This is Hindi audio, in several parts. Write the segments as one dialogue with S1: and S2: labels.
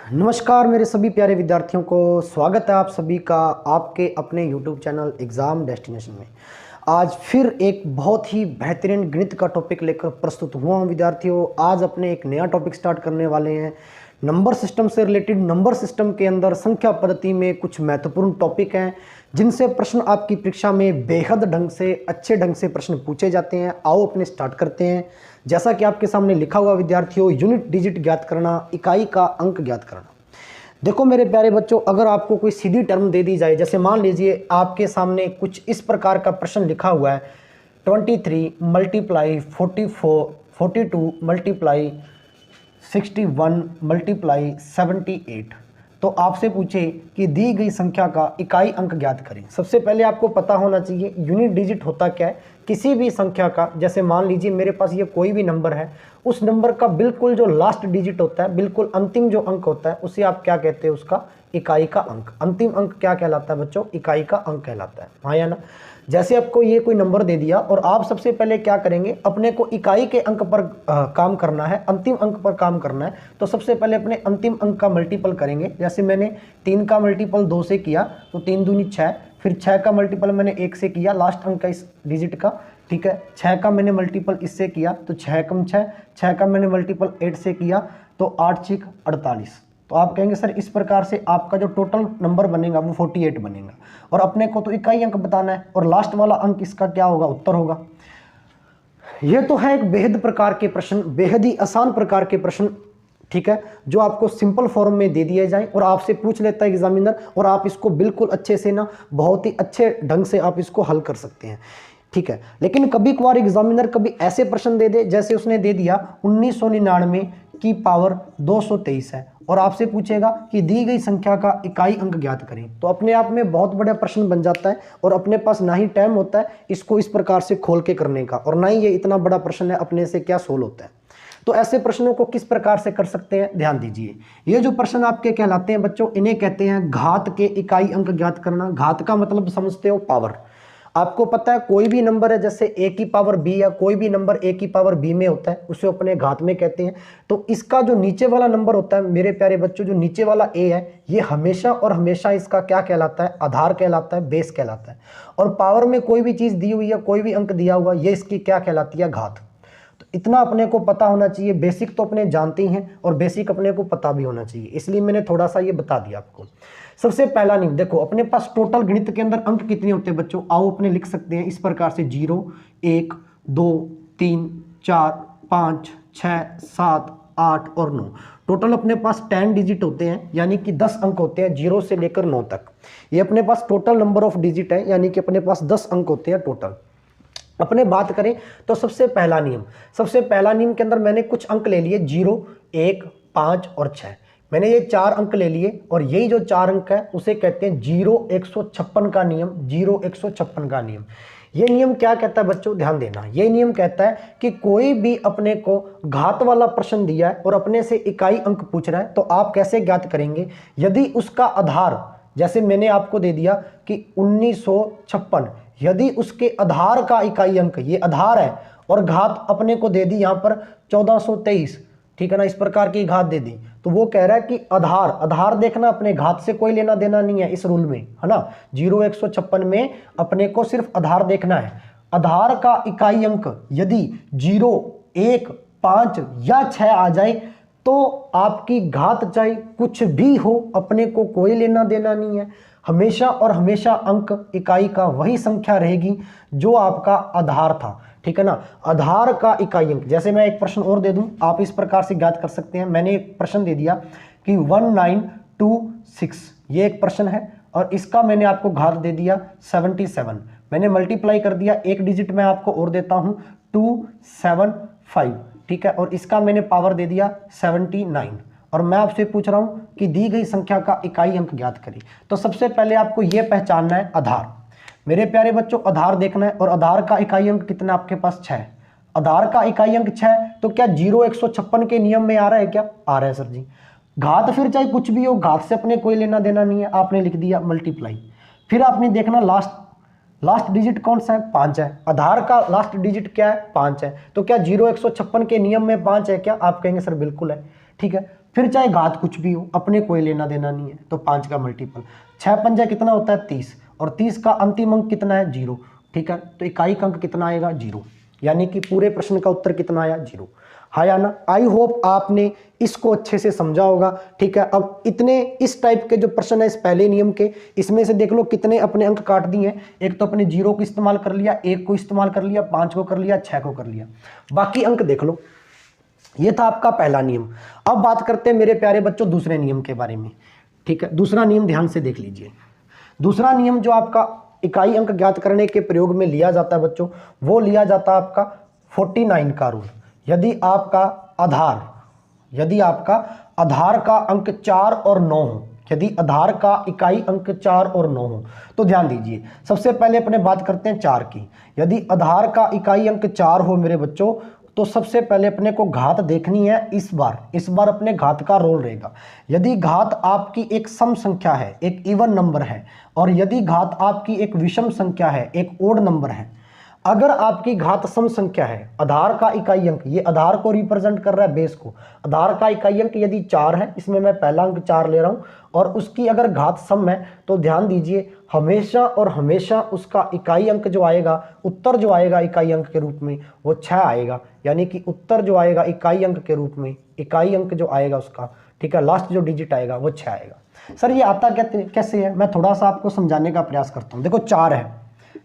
S1: नमस्कार मेरे सभी प्यारे विद्यार्थियों को, स्वागत है आप सभी का आपके अपने YouTube चैनल एग्ज़ाम डेस्टिनेशन में। आज फिर एक बहुत ही बेहतरीन गणित का टॉपिक लेकर प्रस्तुत हुआ हूँ विद्यार्थियों। आज अपने एक नया टॉपिक स्टार्ट करने वाले हैं नंबर सिस्टम से रिलेटेड। नंबर सिस्टम के अंदर संख्या पद्धति में कुछ महत्वपूर्ण टॉपिक हैं जिनसे प्रश्न आपकी परीक्षा में बेहद ढंग से अच्छे ढंग से प्रश्न पूछे जाते हैं। आओ अपने स्टार्ट करते हैं। जैसा कि आपके सामने लिखा हुआ विद्यार्थियों, यूनिट डिजिट ज्ञात करना, इकाई का अंक ज्ञात करना। देखो मेरे प्यारे बच्चों, अगर आपको कोई सीधी टर्म दे दी जाए, जैसे मान लीजिए आपके सामने कुछ इस प्रकार का प्रश्न लिखा हुआ है 23 मल्टीप्लाई 44 42 मल्टीप्लाई 61 मल्टीप्लाई 78, तो आपसे पूछे कि दी गई संख्या का इकाई अंक ज्ञात करें। सबसे पहले आपको पता होना चाहिए यूनिट डिजिट होता क्या है। किसी भी संख्या का, जैसे मान लीजिए मेरे पास ये कोई भी नंबर है, उस नंबर का बिल्कुल जो लास्ट डिजिट होता है, बिल्कुल अंतिम जो अंक होता है, उसे आप क्या कहते हैं? उसका इकाई का अंक। अंतिम अंक क्या कहलाता है बच्चों? इकाई का अंक कहलाता है। हाँ या ना? जैसे आपको ये कोई नंबर दे दिया और आप सबसे पहले क्या करेंगे? अपने को इकाई के अंक पर काम करना है, अंतिम अंक पर काम करना है। तो सबसे पहले अपने अंतिम अंक का मल्टीपल करेंगे। जैसे मैंने 3 का मल्टीपल 2 से किया तो 3 दूनी 6, फिर 6 का मल्टीपल मैंने 1 से किया, लास्ट अंक का इस डिजिट का, ठीक है। 6 का मैंने मल्टीपल इससे किया तो 6 कम 6, 6 का मैंने मल्टीपल 8 से किया तो 8 6 48। तो आप कहेंगे सर इस प्रकार से आपका जो टोटल नंबर बनेगा वो 48 बनेगा, और अपने को तो इकाई अंक बताना है, और लास्ट वाला अंक इसका क्या होगा? उत्तर होगा। ये तो है एक बेहद प्रकार के प्रश्न, बेहद ही आसान प्रकार के प्रश्न, ठीक है, जो आपको सिंपल फॉर्म में दे दिए जाए और आपसे पूछ लेता है एग्जामिनर, और आप इसको बिल्कुल अच्छे से ना, बहुत ही अच्छे ढंग से आप इसको हल कर सकते हैं, ठीक है। लेकिन कभी कभार एग्जामिनर कभी ऐसे प्रश्न दे दे, जैसे उसने दे दिया 1999 की पावर 223 है, और आपसे पूछेगा कि दी गई संख्या का इकाई अंक ज्ञात करें। तो अपने आप में बहुत बड़ा प्रश्न बन जाता है, और अपने पास ना ही टाइम होता है इसको इस प्रकार से खोल के करने का, और ना ही ये इतना बड़ा प्रश्न है अपने से क्या सोल्व होता है। तो ऐसे प्रश्नों को किस प्रकार से कर सकते हैं, ध्यान दीजिए। ये जो प्रश्न आपके कहलाते हैं बच्चों, इन्हें कहते हैं घात के इकाई अंक ज्ञात करना। घात का मतलब समझते हो? पावर। आपको पता है कोई भी नंबर है, जैसे a की पावर b, या कोई भी नंबर a की पावर b में होता है, उसे अपने घात में कहते हैं। तो इसका जो नीचे वाला नंबर होता है मेरे प्यारे बच्चों, जो नीचे वाला a है, ये हमेशा और हमेशा इसका क्या कहलाता है? आधार कहलाता है, बेस कहलाता है। और पावर में कोई भी चीज दी हुई है, कोई भी अंक दिया हुआ, ये इसकी क्या कहलाती है? घात। तो इतना अपने को पता होना चाहिए। बेसिक तो अपने जानते ही हैं, और बेसिक अपने को पता भी होना चाहिए, इसलिए मैंने थोड़ा सा ये बता दिया आपको। सबसे पहला नियम देखो, अपने पास टोटल गणित के अंदर अंक कितने होते हैं बच्चों? आओ अपने लिख सकते हैं इस प्रकार से 0 1 2 3 4 5 6 7 8 और 9। टोटल अपने पास 10 डिजिट होते हैं, यानी कि 10 अंक होते हैं 0 से लेकर 9 तक। ये अपने पास टोटल नंबर ऑफ डिजिट है, यानी कि अपने पास 10 अंक होते हैं टोटल। अपने बात करें तो सबसे पहला नियम के अंदर मैंने कुछ अंक ले लिए 0 1 5 और 6। मैंने ये 4 अंक ले लिए, और यही जो 4 अंक है उसे कहते हैं 0 156 का नियम। 0 156 का नियम, ये नियम क्या कहता है बच्चों? ध्यान देना। ये नियम कहता है कि कोई भी अपने को घात वाला प्रश्न दिया है और अपने से इकाई अंक पूछ रहा है, तो आप कैसे ज्ञात करेंगे? यदि उसका आधार, जैसे मैंने आपको दे दिया कि 1956, यदि उसके आधार का इकाई अंक, ये आधार है, और घात अपने को दे दी यहाँ पर 1423, ठीक है ना, इस प्रकार की घात दे दी, तो वो कह रहा है कि आधार देखना, अपने घात से कोई लेना देना नहीं है इस रूल में, है ना। 0 156 में अपने को सिर्फ आधार देखना है। आधार का इकाई अंक यदि 0 1 5 या 6 आ जाए, तो आपकी घात चाहे कुछ भी हो, अपने को कोई लेना देना नहीं है। हमेशा और हमेशा अंक इकाई का वही संख्या रहेगी जो आपका आधार था, ठीक है ना। आधार का इकाई अंक, जैसे मैं एक प्रश्न और दे दूं, आप इस प्रकार से ज्ञात कर सकते हैं। मैंने एक प्रश्न दे दिया कि 1926, ये एक प्रश्न है, और इसका मैंने आपको घात दे दिया 77। मैंने मल्टीप्लाई कर दिया, एक डिजिट मैं आपको और देता हूं 275, ठीक है, और इसका मैंने पावर दे दिया 79, और मैं आपसे पूछ रहा हूं कि दी गई संख्या का इकाई अंक ज्ञात करें। तो सबसे पहले आपको यह पहचानना है आधार। मेरे प्यारे बच्चों, आधार देखना है, और आधार का इकाई अंक कितना आपके पास? 6। आधार का इकाई अंक 6, तो क्या 0 156 के नियम में आ रहा है? क्या आ रहा है सर जी। घात फिर चाहे कुछ भी हो, घात से अपने कोई लेना देना नहीं है, आपने लिख दिया मल्टीप्लाई। फिर आपने देखना लास्ट डिजिट कौन सा है? 5 है। आधार का लास्ट डिजिट क्या है? 5 है। तो क्या 0 156 के नियम में 5 है? क्या आप कहेंगे सर बिल्कुल है, ठीक है। फिर चाहे घात कुछ भी हो, अपने कोई लेना देना नहीं है। तो 5 का मल्टीपल 6 पंजा कितना होता है 30, और 30 का अंतिम अंक कितना है 0। ठीक है, तो इकाई का अंक कितना आएगा 0, यानी कि पूरे प्रश्न का उत्तर कितना आया 0। हाँ या ना। आई होप आपने इसको अच्छे से समझा होगा। ठीक है, अब इतने इस टाइप के जो प्रश्न है इस पहले नियम के, इसमें से देख लो कितने अपने अंक काट दिए हैं। एक तो अपने 0 को इस्तेमाल कर लिया, 1 को इस्तेमाल कर लिया, 5 को कर लिया, 6 को कर लिया, बाकी अंक देख लो। ये था आपका पहला नियम। अब बात करते हैं मेरे प्यारे बच्चों दूसरे नियम के बारे में। ठीक है, दूसरा नियम ध्यान से देख लीजिए। दूसरा नियम जो आपका इकाई अंक ज्ञात करने के प्रयोग में लिया जाता है बच्चों, वो लिया जाता है आपका 49 का रूल। यदि आपका आधार का अंक 4 और 9 हो, यदि आधार का इकाई अंक 4 और 9 हो, तो ध्यान दीजिए। सबसे पहले अपने बात करते हैं 4 की। यदि आधार का इकाई अंक 4 हो मेरे बच्चों, तो सबसे पहले अपने को घात देखनी है। इस बार अपने घात का रोल रहेगा। यदि घात आपकी एक सम संख्या है, एक इवन नंबर है, और यदि घात आपकी एक विषम संख्या है, एक ओड नंबर है, अगर आपकी घात सम संख्या है, आधार का इकाई अंक, ये आधार को रिप्रेजेंट कर रहा है, बेस को, आधार का इकाई अंक यदि 4 है, इसमें मैं पहला अंक 4 ले रहा हूं, और उसकी अगर घात सम है, तो ध्यान दीजिए हमेशा और हमेशा उसका इकाई अंक जो आएगा, उत्तर जो आएगा इकाई अंक के रूप में, वो 6 आएगा। यानी कि उत्तर जो आएगा इकाई अंक के रूप में, इकाई अंक जो आएगा उसका, ठीक है, लास्ट जो डिजिट आएगा वो 6 आएगा। सर ये आता कैसे है, मैं थोड़ा सा आपको समझाने का प्रयास करता हूं। देखो 4 है,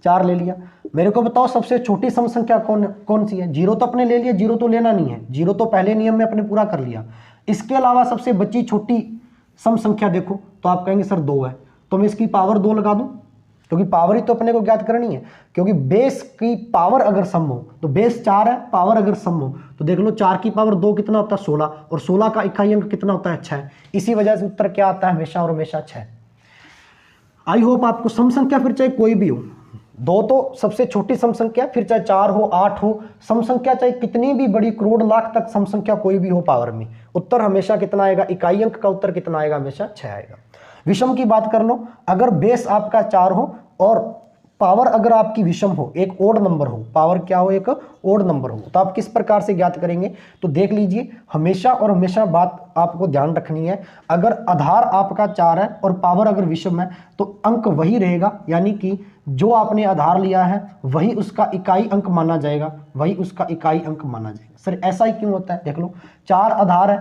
S1: 4 ले लिया। मेरे को बताओ सबसे छोटी सम संख्या कौन सी है? 0 तो अपने ले लिया, 0 तो लेना नहीं है, 0 तो पहले नियम में अपने पूरा कर लिया। इसके अलावा सबसे बची छोटी सम संख्या देखो, तो आप कहेंगे सर 2 है, तो मैं इसकी पावर 2 लगा दूं, क्योंकि पावर ही तो अपने को ज्ञात करनी है। क्योंकि बेस की पावर अगर सम हो, तो बेस 4 है, पावर अगर सम हो, तो देख लो 4 की पावर 2 कितना होता है 16, और 16 का इकाई अंक कितना होता है 6। इसी वजह से उत्तर क्या आता है हमेशा और हमेशा 6। आई होप आपको सम संख्या फिर चाहे कोई भी हो, 2 तो सबसे छोटी सम संख्या, फिर चाहे 4 हो 8 हो, सम संख्या चाहे कितनी भी बड़ी करोड़ लाख तक सम संख्या कोई भी हो पावर में, उत्तर हमेशा कितना आएगा, इकाई अंक का उत्तर कितना आएगा, हमेशा 6 आएगा। विषम की बात कर लो, अगर बेस आपका 4 हो और पावर अगर आपकी विषम हो, एक ओड नंबर हो, पावर क्या हो, एक ओड नंबर हो, तो आप किस प्रकार से ज्ञात करेंगे? तो देख लीजिए, हमेशा और हमेशा बात आपको ध्यान रखनी है, अगर आधार आपका 4 है और पावर अगर विषम है, तो अंक वही रहेगा, यानी कि जो आपने आधार लिया है वही उसका इकाई अंक माना जाएगा, वही उसका इकाई अंक माना जाएगा। सर ऐसा ही क्यों होता है? देख लो 4 आधार है,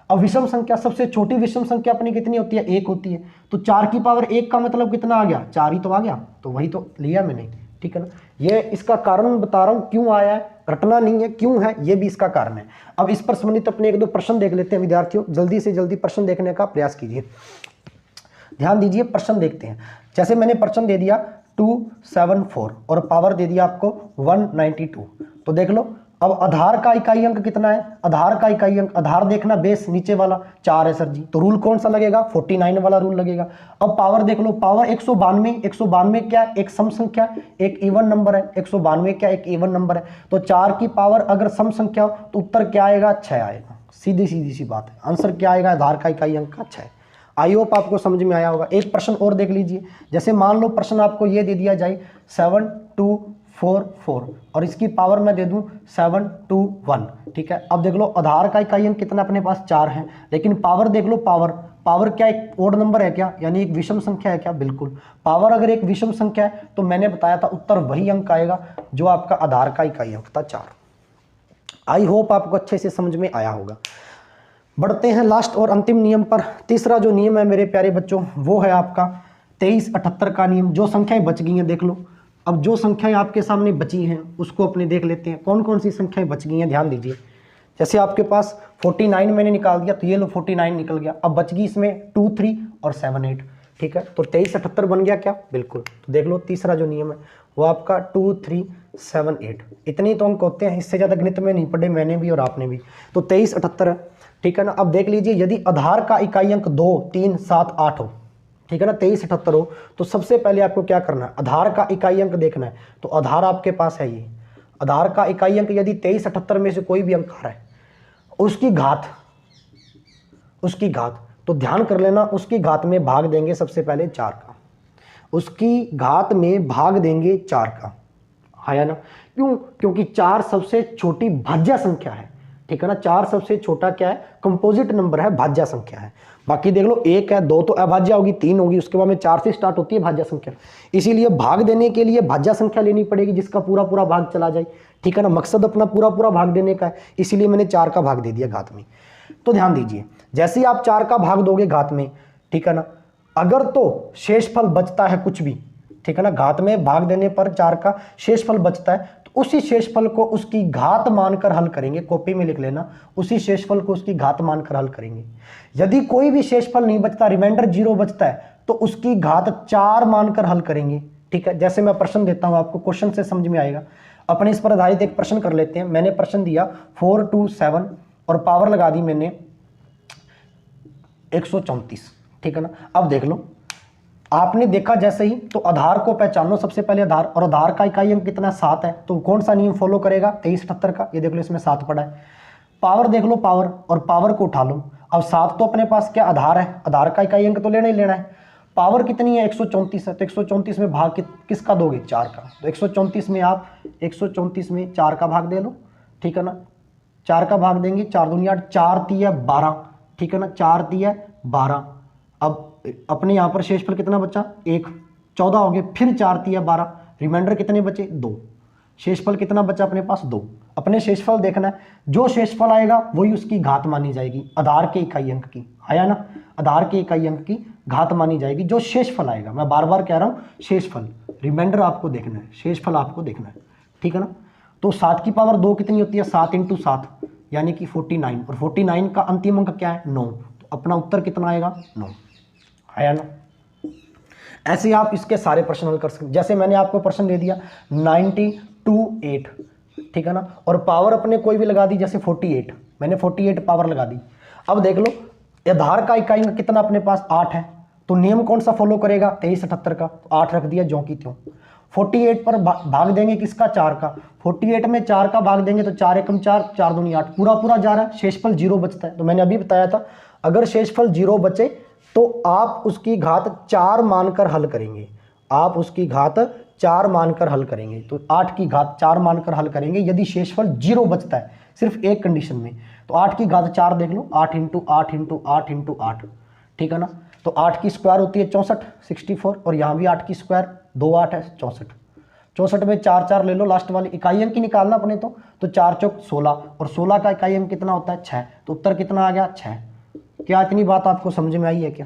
S1: अब विषम संख्या, सबसे छोटी विषम संख्या अपनी कितनी होती है, 1 होती है, तो 4 की पावर 1 का मतलब कितना आ गया, 4 ही तो आ गया, तो वही तो लिया मैंने। ठीक है ना, ये इसका कारण बता रहा हूं क्यों आया है, रटना नहीं है, क्यों है ये भी इसका कारण है। अब इस पर संबंधित अपने 1-2 प्रश्न देख लेते हैं विद्यार्थियों, जल्दी से जल्दी प्रश्न देखने का प्रयास कीजिए। ध्यान दीजिए, प्रश्न देखते हैं। जैसे मैंने प्रश्न दे दिया 274 और पावर दे दिया आपको 192, तो देख लो अब आधार का इकाई अंक कितना है, आधार का इकाई अंक, आधार देखना बेस नीचे वाला 4 है सर जी, तो रूल कौन सा लगेगा, 49 वाला रूल लगेगा। अब पावर देख लो, पावर 192 क्या, एक सम संख्या, एक इवन नंबर है, 192 क्या, एक इवन नंबर है, तो 4 की पावर अगर सम संख्या हो तो उत्तर क्या आएगा, 6 आएगा। सीधी सी बात है, आंसर क्या आएगा, आधार का इकाई अंक का 6। आई होप आपको समझ में आया होगा। एक प्रश्न और देख लीजिए, जैसे मान लो प्रश्न आपको ये दे दिया जाए 7244 और इसकी पावर मैं दे दूं 721। ठीक है, अब देख लो आधार का इकाई अंक कितना अपने पास 4 है, लेकिन पावर देख लो, पावर क्या एक ओड नंबर है क्या, यानी एक विषम संख्या है क्या, बिल्कुल। पावर अगर एक विषम संख्या है तो मैंने बताया था उत्तर वही अंक आएगा जो आपका आधार का इकाई अंक था 4। आई होप आपको अच्छे से समझ में आया होगा। बढ़ते हैं लास्ट और अंतिम नियम पर। तीसरा जो नियम है मेरे प्यारे बच्चों, वो है आपका 2378 का नियम। जो संख्याएं बच गई हैं देख लो, अब जो संख्याएं आपके सामने बची हैं उसको अपने देख लेते हैं, कौन कौन सी संख्याएं बच गई हैं। ध्यान दीजिए, जैसे आपके पास 49 मैंने निकाल दिया, तो ये लो 49 निकल गया। अब बच गई इसमें 2 3 और 7 8। ठीक है, तो 2378 बन गया क्या, बिल्कुल। तो देख लो तीसरा जो नियम है वो आपका 2 3 7 8, इतने तो अंक होते हैं, इससे ज़्यादा गणित में नहीं पढ़े मैंने भी और आपने भी। तो 2378 है। ठीक है ना, अब देख लीजिए, यदि आधार का इकाई अंक 2 3 7 8 हो, ठीक है ना, 2378 हो, तो सबसे पहले आपको क्या करना है, आधार का इकाई अंक देखना है। तो आधार आपके पास है ये, आधार का इकाई अंक यदि 2378 में से कोई भी अंक आ रहा है, उसकी घात, तो ध्यान कर लेना, उसकी घात में भाग देंगे सबसे पहले 4 का, उसकी घात में भाग देंगे 4 का, है ना। क्यों? क्योंकि 4 सबसे छोटी भाज्य संख्या है। ठीक है ना। 4 सबसे छोटा क्या है, कंपोजिट नंबर है, भाज्य संख्या है। बाकी देख लो 1 है, 2 तो अभाज्य होगी, 3 होगी, उसके बाद में 4 से स्टार्ट होती है भाज्य संख्या। इसीलिए भाग देने के लिए भाज्य संख्या लेनी पड़ेगी जिसका पूरा पूरा भाग चला जाए, ठीक है ना। मकसद अपना पूरा पूरा भाग देने का है, इसीलिए मैंने 4 का भाग दे दिया घात में। तो ध्यान दीजिए, जैसे ही आप 4 का भाग दोगे घात में, ठीक है ना, अगर तो शेषफल बचता है कुछ भी, ठीक है ना, घात में भाग देने पर 4 का शेषफल बचता है, तो उसी शेषफल को उसकी घात मानकर हल करेंगे। कॉपी में लिख लेना, उसी शेषफल को उसकी घात मानकर हल करेंगे। यदि कोई भी शेषफल नहीं बचता, रिमाइंडर 0 बचता है, तो उसकी घात 4 मानकर हल करेंगे, ठीक है। जैसे मैं प्रश्न देता हूं आपको, क्वेश्चन से समझ में आएगा। अपने इस पर आधारित एक प्रश्न कर लेते हैं। मैंने प्रश्न दिया 4 2 7 और पावर लगा दी मैंने 134, ठीक है ना। अब देख लो, आपने देखा जैसे ही, तो आधार को पहचानो सबसे पहले आधार, और आधार का इकाई अंक कितना 7 है, तो कौन सा नियम फॉलो करेगा, 2378 का। ये देख लो, इसमें 7 पड़ा है। पावर देख लो, पावर, और पावर को उठा लो। अब 7 तो अपने पास क्या आधार है, आधार का इकाई अंक तो लेना ही लेना है। पावर कितनी है, 134 है, तो 134 में भाग किसका दोगे, 4 का। तो 134 में आप 134 में 4 का भाग दे लो, ठीक है ना। 4 का भाग देंगे, 4 दूनी 8, 4 3 12, ठीक है ना, 4 3 12। अब अपने यहाँ पर शेषफल कितना बचा, 1, 14 हो गए, फिर 4 3 12, रिमाइंडर कितने बचे, 2। शेषफल कितना बचा अपने पास, 2। अपने शेषफल देखना है, जो शेषफल आएगा वही उसकी घात मानी जाएगी, आधार के इकाई अंक की, आया ना, आधार के इकाई अंक की घात मानी जाएगी जो शेषफल आएगा। मैं बार बार कह रहा हूँ, शेषफल, रिमाइंडर आपको देखना है, शेषफल आपको देखना है, ठीक है ना। तो 7 की पावर 2 कितनी होती है, 7 × 7 यानी कि 49, और 49 का अंतिम अंक क्या है, 9। तो अपना उत्तर कितना आएगा, 9, आया ना। ऐसे आप इसके सारे प्रश्न हल कर सकते। जैसे मैंने आपको प्रश्न दे दिया 92 8, ठीक है ना, और पावर अपने कोई भी लगा दी, जैसे 48, मैंने 48 पावर लगा दी। अब देख लो, आधार का इकाई अंक कितना अपने पास, 8 है, तो नियम कौन सा फॉलो करेगा, 2378 का। तो 8 रख दिया ज्यों की त्यों। 48 पर भाग देंगे किसका, 4 का। 48 में 4 का भाग देंगे तो 4 एकम 4, 4 दूनी 8, पूरा पूरा जा रहा है, शेषफल 0 बचता है। तो मैंने अभी बताया था, अगर शेषफल 0 बचे तो आप उसकी घात 4 मानकर हल करेंगे, आप उसकी घात 4 मानकर हल करेंगे। तो 8 की घात 4 मानकर हल करेंगे यदि शेषफल 0 बचता है, सिर्फ एक कंडीशन में। तो 8 की घात 4 देख लो, 8 × 8 × 8 × 8, ठीक है ना। तो 8 की स्क्वायर होती है 64, 64, और यहाँ भी 8 की स्क्वायर 2 8 है 64। 64 में 4 4 ले लो, लास्ट वाली इकाई अंक की निकालना अपने तो 4 चौक 16, और 16 का इकाई अंक कितना होता है, 6। तो उत्तर कितना आ गया, 6। क्या इतनी बात आपको समझ में आई है क्या?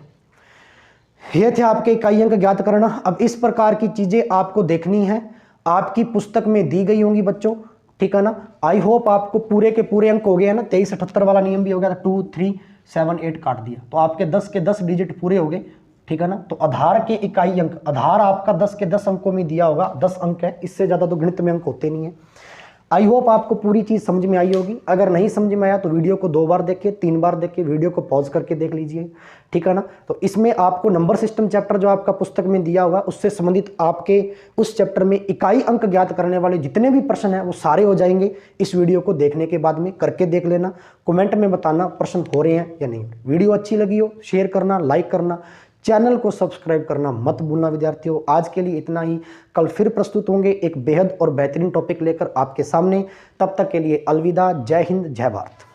S1: ये थे आपके इकाई अंक ज्ञात करना। अब इस प्रकार की चीजें आपको देखनी है, आपकी पुस्तक में दी गई होंगी बच्चों, ठीक है ना। आई होप आपको पूरे के पूरे अंक हो गए हैं ना, 2378 वाला नियम भी हो गया था, 2 3 7 8 काट दिया, तो आपके 10 के 10 डिजिट पूरे हो गए, ठीक है ना। तो आधार के इकाई अंक, आधार आपका 10 के 10 अंकों में दिया होगा, 10 अंक है, इससे ज्यादा तो गणित में अंक होते नहीं है। आई होप आपको पूरी चीज समझ में आई होगी। अगर नहीं समझ में आया तो वीडियो को 2 बार देखिए, 3 बार देखिए, वीडियो को पॉज करके देख लीजिए, ठीक है ना। तो इसमें आपको नंबर सिस्टम चैप्टर जो आपका पुस्तक में दिया होगा, उससे संबंधित आपके उस चैप्टर में इकाई अंक ज्ञात करने वाले जितने भी प्रश्न हैं वो सारे हो जाएंगे। इस वीडियो को देखने के बाद में करके देख लेना, कमेंट में बताना प्रश्न हो रहे हैं या नहीं। वीडियो अच्छी लगी हो शेयर करना, लाइक करना, चैनल को सब्सक्राइब करना मत भूलना विद्यार्थियों। आज के लिए इतना ही, कल फिर प्रस्तुत होंगे एक बेहद और बेहतरीन टॉपिक लेकर आपके सामने। तब तक के लिए अलविदा, जय हिंद, जय भारत।